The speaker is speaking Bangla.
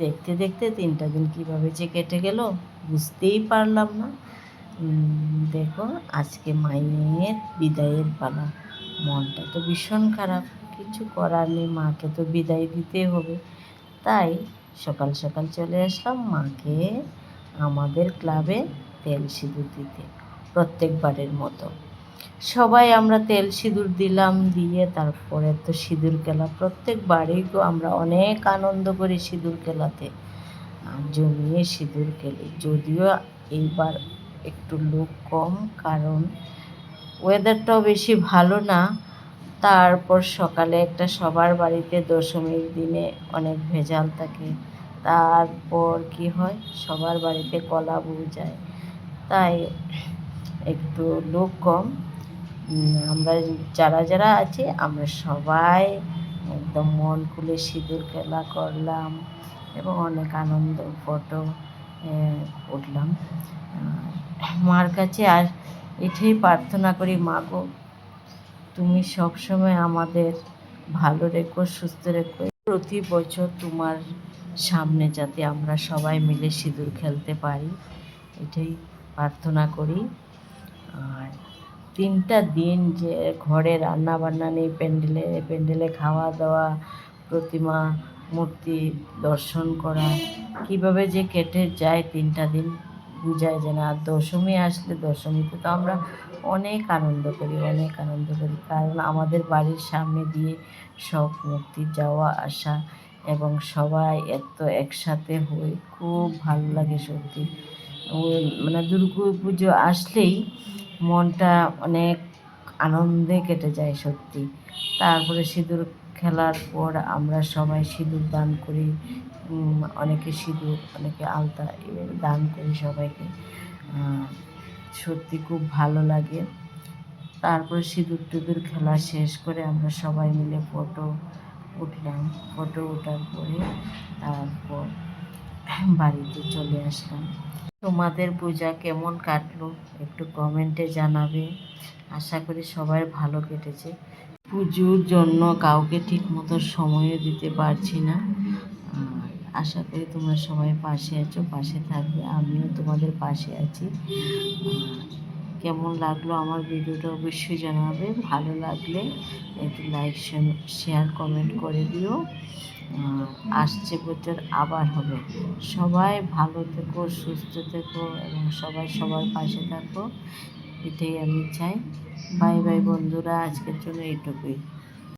দেখতে দেখতে 3টা দিন কীভাবে যে কেটে গেল বুঝতেই পারলাম না। দেখো আজকে মায়ের বিদায়ের পালা। মনটা তো ভীষণ খারাপ, কিছু করার নেই, মাকে তো বিদায় দিতে হবে। তাই সকাল সকাল চলে আসলাম মাকে আমাদের ক্লাবে তেল সিঁদুর দিতে, প্রত্যেকবারের মতো। সবাই আমরা তেল সিঁদুর দিলাম, দিয়ে তারপরে তো সিঁদুর খেলা প্রত্যেকবারেই তো আমরা অনেক আনন্দ করি সিঁদুর খেলাতে, আর জমিয়ে সিঁদুর খেলি। যদিও এইবার একটু লোক কম, কারণ ওয়েদারটাও বেশি ভালো না। তারপর সকালে একটা সবার বাড়িতে দশমীর দিনে অনেক ভেজাল থাকে, তারপর কি হয় সবার বাড়িতে কলা বউ যায়, তাই একটু লোক কম। আমরা যারা যারা আছি আমরা সবাই একদম মন খুলে সিঁদুর খেলা করলাম এবং অনেক আনন্দ ফটো উঠলাম। মার কাছে আর এটাই প্রার্থনা করি, মা গো তুমি সবসময় আমাদের ভালো রেখো, সুস্থ রেখো। প্রতি বছর তোমার সামনে যাতে আমরা সবাই মিলে সিঁদুর খেলতে পারি, এটাই প্রার্থনা করি। আর 3টা দিন যে ঘরে রান্না বান্না নেই, প্যান্ডেলে খাওয়া দাওয়া, প্রতিমা মূর্তি দর্শন করা, কীভাবে যে কেটে যায় 3টা দিন বোঝাই যায় না। আর দশমী আসলে, দশমীতে তো আমরা অনেক আনন্দ করি, অনেক আনন্দ করি, কারণ আমাদের বাড়ির সামনে দিয়ে সব মূর্তি যাওয়া আসা এবং সবাই এত একসাথে হই, খুব ভালো লাগে সত্যি। মানে দুর্গা পুজো আসলেই মনটা অনেক আনন্দে কেটে যায় সত্যি। তারপরে সিঁদুর খেলার পর আমরা সবাই সিঁদুর দান করি, অনেকে সিঁদুর, অনেকে আলতা এভাবে দান করি সবাইকে। সত্যি খুব ভালো লাগে। তারপরে সিঁদুর টিঁদুর খেলা শেষ করে আমরা সবাই মিলে ফটো উঠলাম। ফটো ওঠার পরে তারপর বাড়িতে চলে আসলাম। তোমাদের পূজা কেমন কাটলো একটু কমেন্টে জানাবে। আশা করি সবাই ভালো কেটেছে। পুজোর জন্য কাউকে ঠিকমতো সময়ও দিতে পারছি না। আশা করি তোমরা সবাই পাশে আছো, পাশে থাকবে, আমিও তোমাদের পাশে আছি। কেমন লাগলো আমার ভিডিওটা অবশ্যই জানাবে। ভালো লাগলে একটু লাইক শেয়ার কমেন্ট করে দিও। আসছে বছর আবার হবে। সবাই ভালো থেকো, সুস্থ থেকো এবং সবাই সবার পাশে থাকো, এটাই আমি চাই। বাই বাই বন্ধুরা, আজকের জন্য এইটুকুই।